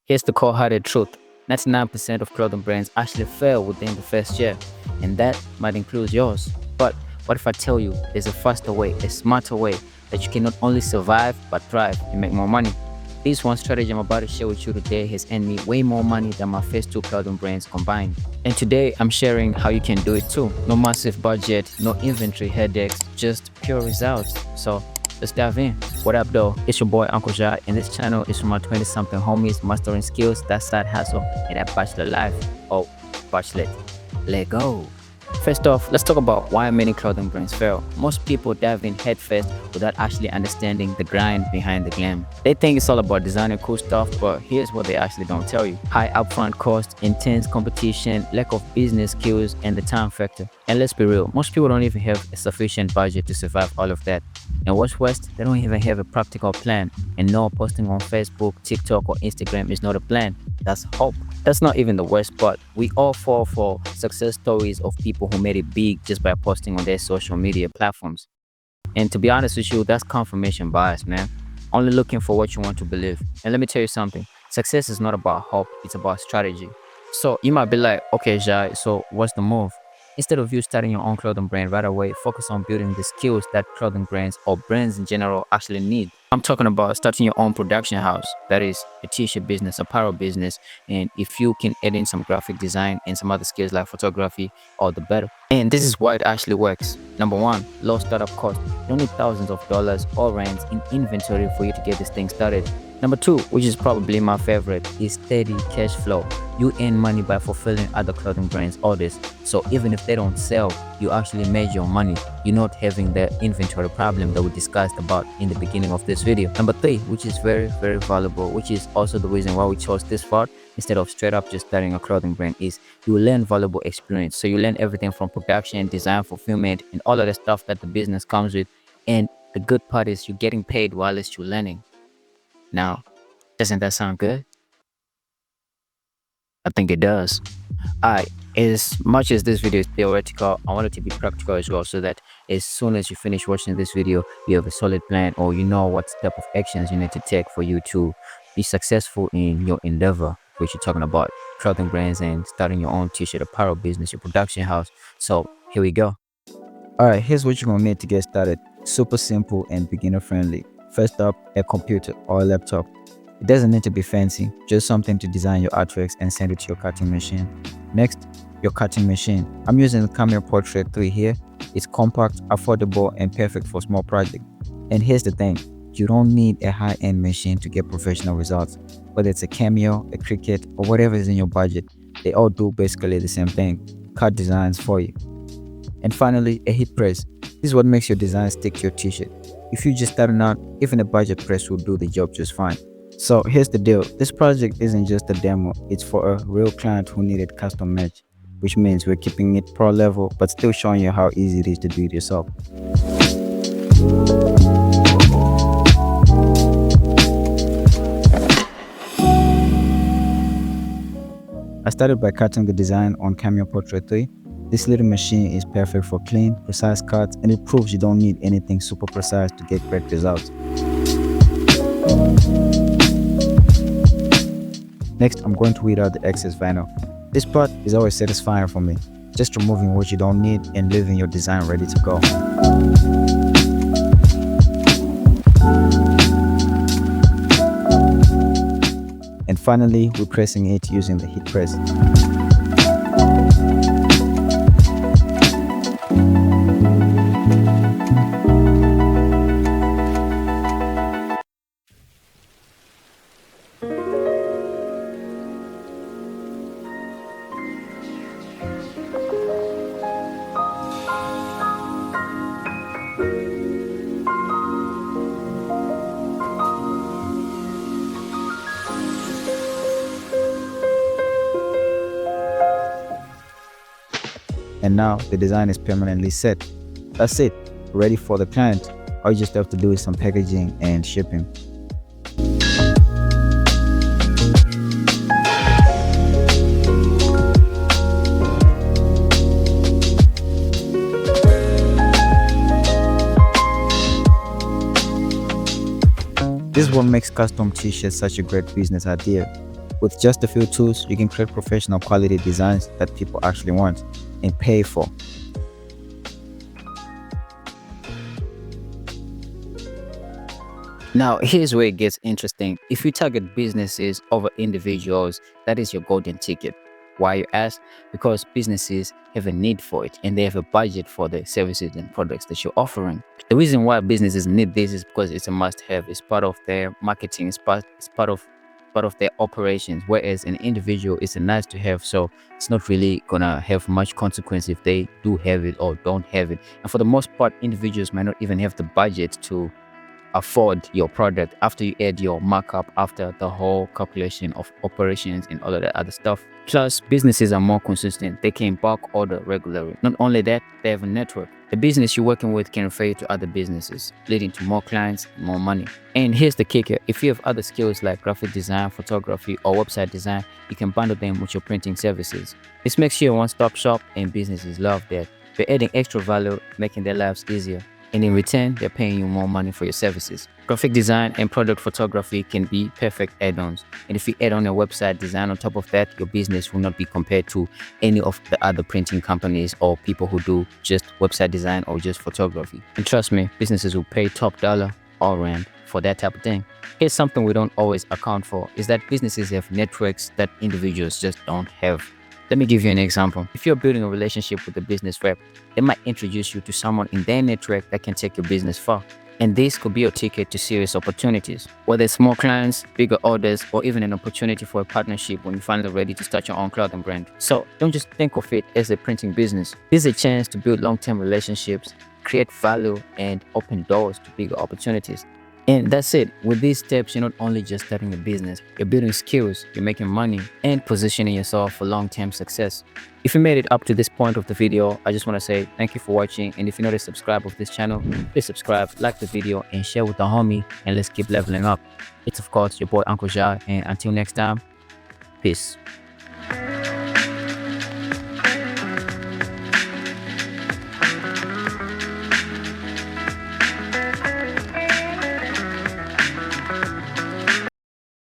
Here's the cold-hearted truth. 99% of clothing brands actually fail within the first year, and that might include yours. But what if I tell you there's a faster way, a smarter way that you can not only survive but thrive and make more money? This one strategy I'm about to share with you today has earned me way more money than my first two clothing brands combined. And today I'm sharing how you can do it too. No massive budget, no inventory headaches, just pure results. So let's dive in. What up though? It's your boy Uncle Ja, and this channel is for my 20-something homies mastering skills, that side hustle, and that bachelor life. Oh, bachelor. Let go. First off, let's talk about why many clothing brands fail. Most people dive in headfirst without actually understanding the grind behind the glam. They think it's all about designing cool stuff, but here's what they actually don't tell you. High upfront costs, intense competition, lack of business skills, and the time factor. And let's be real, most people don't even have a sufficient budget to survive all of that. And what's worse, they don't even have a practical plan. And no, posting on Facebook, TikTok, or Instagram is not a plan. That's hope. That's not even the worst part. We all fall for success stories of people who made it big just by posting on their social media platforms. And to be honest with you, that's confirmation bias, man. Only looking for what you want to believe. And let me tell you something. Success is not about hope, it's about strategy. So you might be like, okay, Jai, so what's the move? Instead of you starting your own clothing brand right away, focus on building the skills that clothing brands or brands in general actually need. I'm talking about starting your own production house, that is a t-shirt business, apparel business, and if you can add in some graphic design and some other skills like photography, all the better. And this is why it actually works. Number one, low startup cost. You don't need thousands of dollars or rands in inventory for you to get this thing started. Number two, which is probably my favorite, is steady cash flow. You earn money by fulfilling other clothing brands' orders. So even if they don't sell, you actually made your money. You're not having the inventory problem that we discussed about in the beginning of this video. Number three, which is very, very valuable, which is also the reason why we chose this part instead of straight up just starting a clothing brand, is you will learn valuable experience. So you learn everything from production, design, fulfillment, and all of the stuff that the business comes with. And the good part is you're getting paid while you're learning. Now, doesn't that sound good? I think it does. Alright, as much as this video is theoretical, I want it to be practical as well, so that as soon as you finish watching this video, you have a solid plan, or you know what step of actions you need to take for you to be successful in your endeavor, which you're talking about clothing brands and starting your own t-shirt apparel business, your production house. So here we go. Alright, here's what you're gonna need to get started. Super simple and beginner friendly. First up, a computer or a laptop. It doesn't need to be fancy, just something to design your artworks and send it to your cutting machine. Next, your cutting machine. I'm using the Cameo Portrait 3 here. It's compact, affordable, and perfect for small projects. And here's the thing, you don't need a high-end machine to get professional results. Whether it's a Cameo, a Cricut, or whatever is in your budget, they all do basically the same thing, cut designs for you. And finally, a heat press. This is what makes your design stick to your t-shirt. If you're just starting out, even a budget press will do the job just fine. So here's the deal, this project isn't just a demo, it's for a real client who needed custom match, which means we're keeping it pro level but still showing you how easy it is to do it yourself. I started by cutting the design on Cameo Portrait 3. This little machine is perfect for clean, precise cuts, and it proves you don't need anything super precise to get great results. Next, I'm going to weed out the excess vinyl. This part is always satisfying for me, just removing what you don't need and leaving your design ready to go. And finally, we're pressing it using the heat press. And now the design is permanently set. That's it, ready for the client. All you just have to do is some packaging and shipping. This is what makes custom t-shirts such a great business idea. With just a few tools, you can create professional quality designs that people actually want and pay for. Now, here's where it gets interesting. If you target businesses over individuals, that is your golden ticket. Why, you ask? Because businesses have a need for it and they have a budget for the services and products that you're offering. The reason why businesses need this is because it's a must-have. It's part of their marketing. It's part of their operations. Whereas an individual is a nice to have, so it's not really gonna have much consequence if they do have it or don't have it. And for the most part, individuals might not even have the budget to afford your product after you add your markup, after the whole calculation of operations and all of that other stuff. Plus, businesses are more consistent. They can bulk order regularly. Not only that, they have a network. The business you're working with can refer you to other businesses, leading to more clients and more money. And here's the kicker: if you have other skills like graphic design, photography, or website design, you can bundle them with your printing services. This makes you a one-stop shop, and businesses love that. You're adding extra value, making their lives easier, and in return, they're paying you more money for your services. Graphic design and product photography can be perfect add-ons. And if you add on a website design on top of that, your business will not be compared to any of the other printing companies or people who do just website design or just photography. And trust me, businesses will pay top dollar all around for that type of thing. Here's something we don't always account for, is that businesses have networks that individuals just don't have. Let me give you an example. If you're building a relationship with a business rep, they might introduce you to someone in their network that can take your business far. And this could be your ticket to serious opportunities, whether it's more clients, bigger orders, or even an opportunity for a partnership when you're finally ready to start your own clothing brand. So don't just think of it as a printing business. This is a chance to build long-term relationships, create value, and open doors to bigger opportunities. And that's it. With these steps, you're not only just starting a business, you're building skills, you're making money, and positioning yourself for long-term success. If you made it up to this point of the video, I just want to say thank you for watching. And if you're not a subscriber of this channel, please subscribe, like the video, and share with the homie, and let's keep leveling up. It's of course your boy Uncle Jai, and until next time, peace.